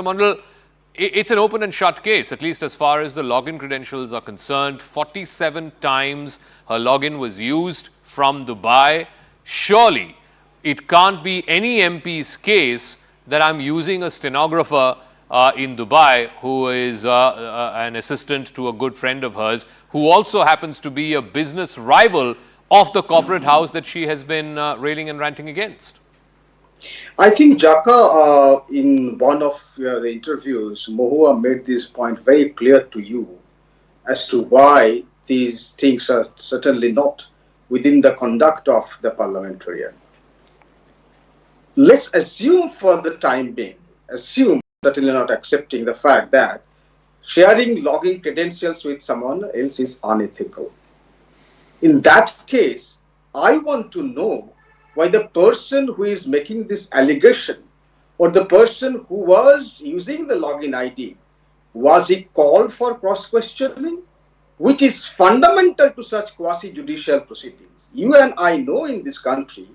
Mandal, it's an open and shut case, at least as far as the login credentials are concerned. 47 times her login was used from Dubai. Surely, it can't be any MP's case that I'm using a stenographer in Dubai who is an assistant to a good friend of hers, who also happens to be a business rival of the corporate house that she has been railing and ranting against. I think Jaka, in one of the interviews, Mahua made this point very clear to you as to why these things are certainly not within the conduct of the parliamentarian. Let's assume for the time being, certainly not accepting the fact that sharing login credentials with someone else is unethical. In that case, I want to know why the person who is making this allegation or the person who was using the login ID, was he called for cross-questioning, which is fundamental to such quasi-judicial proceedings. You and I know in this country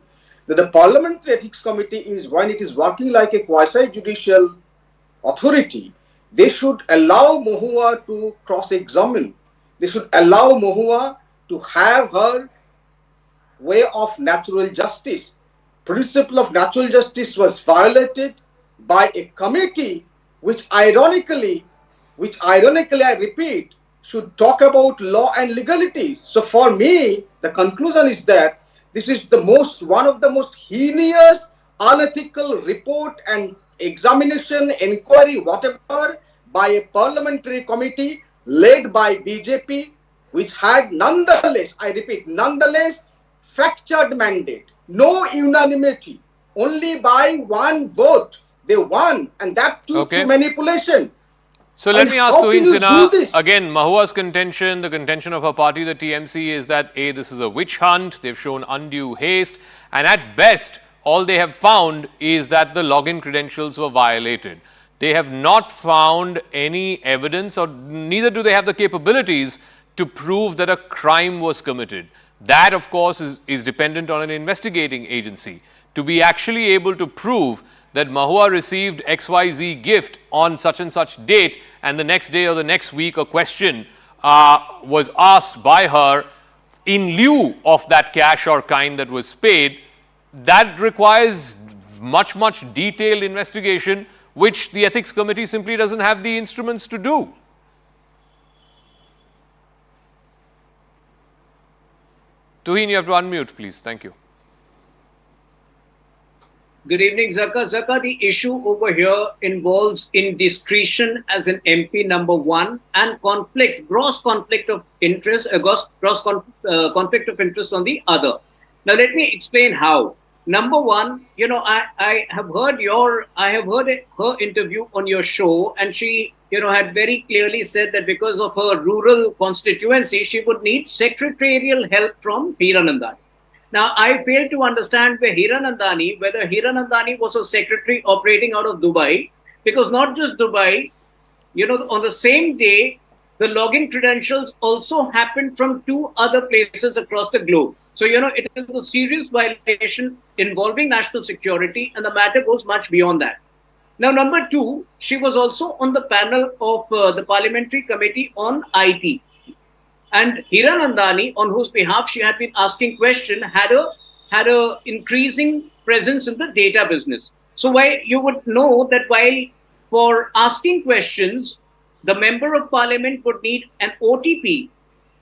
that the Parliamentary Ethics Committee is, when it is working like a quasi-judicial authority, they should allow Mahua to cross-examine. They should allow Mahua to have her way of natural justice. Principle of natural justice was violated by a committee which ironically I repeat, should talk about law and legality. So for me, the conclusion is that this is one of the most heinous, unethical report and examination, inquiry, whatever, by a parliamentary committee led by BJP, which had nonetheless, I repeat, nonetheless, fractured mandate, no unanimity, only by one vote. They won, and that too through manipulation. So let me ask Tuhin Sinha, again, Mahua's contention, the contention of her party, the TMC, is that A, this is a witch hunt, they've shown undue haste, and at best, all they have found is that the login credentials were violated. They have not found any evidence, or neither do they have the capabilities to prove that a crime was committed. That, of course, is dependent on an investigating agency. To be actually able to prove that Mahua received XYZ gift on such and such date, and the next day or the next week a question was asked by her in lieu of that cash or kind that was paid, that requires much detailed investigation, which the Ethics Committee simply doesn't have the instruments to do. Tuhin, you have to unmute, please. Thank you. Good evening, Zaka. Zaka, the issue over here involves indiscretion as an MP, number one, and gross conflict of interest, conflict of interest on the other. Now, let me explain how. Number one, I have heard her interview on your show, and she, had very clearly said that because of her rural constituency, she would need secretarial help from Hiranandani. Now, I fail to understand whether Hiranandani was a secretary operating out of Dubai, because not just Dubai, on the same day, the login credentials also happened from two other places across the globe. So, it is a serious violation involving national security, and the matter goes much beyond that. Now, number two, she was also on the panel of the Parliamentary Committee on IT. And Hiranandani, on whose behalf she had been asking questions, had a increasing presence in the data business. So you would know that while for asking questions, the member of parliament would need an OTP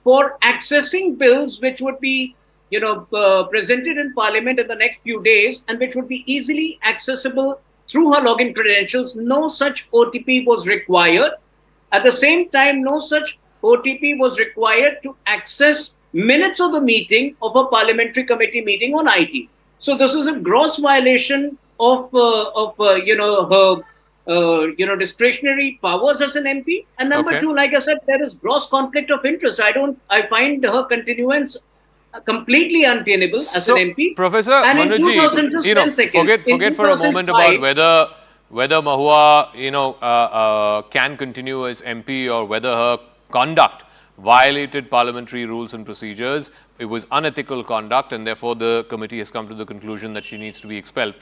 for accessing bills which would be presented in parliament in the next few days and which would be easily accessible through her login credentials. No such OTP was required. At the same time, no such OTP was required to access minutes of the meeting of a parliamentary committee meeting on IT. So this is a gross violation of her discretionary powers as an MP. And number two, like I said, there is gross conflict of interest. I find her continuance completely untenable as an MP. Professor Manojit, forget for a moment about whether Mahua can continue as MP or whether her conduct violated parliamentary rules and procedures. It was unethical conduct, and therefore the committee has come to the conclusion that she needs to be expelled.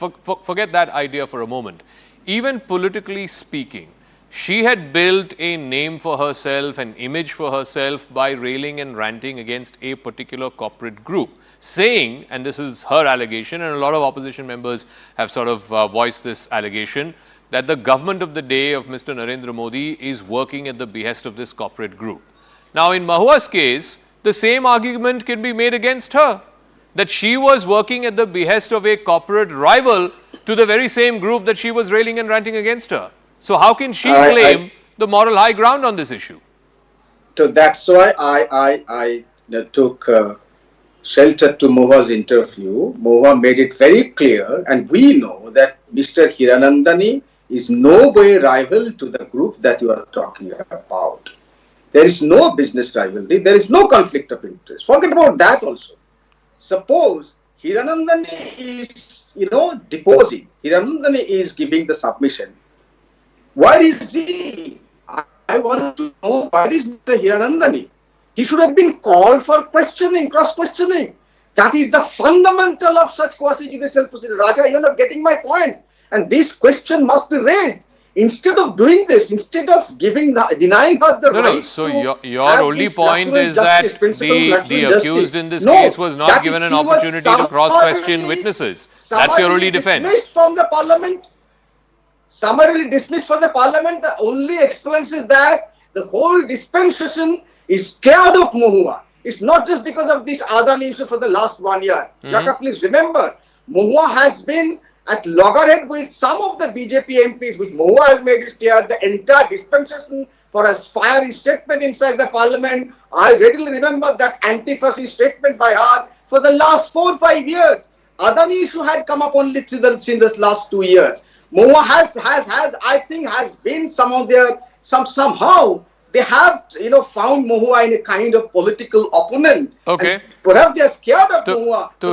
Forget that idea for a moment. even politically speaking, she had built a name for herself, an image for herself by railing and ranting against a particular corporate group, saying, and this is her allegation, and a lot of opposition members have sort of voiced this allegation, that the government of the day of Mr. Narendra Modi is working at the behest of this corporate group. Now, in Mahua's case, the same argument can be made against her, that she was working at the behest of a corporate rival to the very same group that she was railing and ranting against her. So how can she claim the moral high ground on this issue? So that's why I took shelter to Mahua's interview. Mahua made it very clear, and we know that Mr. Hiranandani is no way rival to the group that you are talking about. There is no business rivalry. There is no conflict of interest. Forget about that also. Suppose Hiranandani is, deposing. Hiranandani is giving the submission. Where is he? I want to know where is Mr. Hiranandani. He should have been called for questioning, cross-questioning. That is the fundamental of such quasi-judicial procedure. Raja, you're not getting my point. And this question must be raised. Instead of doing this, instead of denying her the right so your only point is that the accused in this case was not given an opportunity to cross-question witnesses. That's your only defense. Dismissed from the parliament. Summarily dismissed from the parliament. The only explanation is that the whole dispensation is scared of Mahua. It's not just because of this Adani issue for the last 1 year. Jaka, please remember, Mahua has been at loggerhead with some of the BJP MPs, which Mahua has made it clear, the entire dispensation for a fiery statement inside the parliament. I readily remember that anti-fascist statement by her for the last 4 or 5 years. Adani issue had come up only in the last 2 years. Mahua I think has been somehow they have found Mahua in a kind of political opponent. Okay. And perhaps they are scared of Mahua.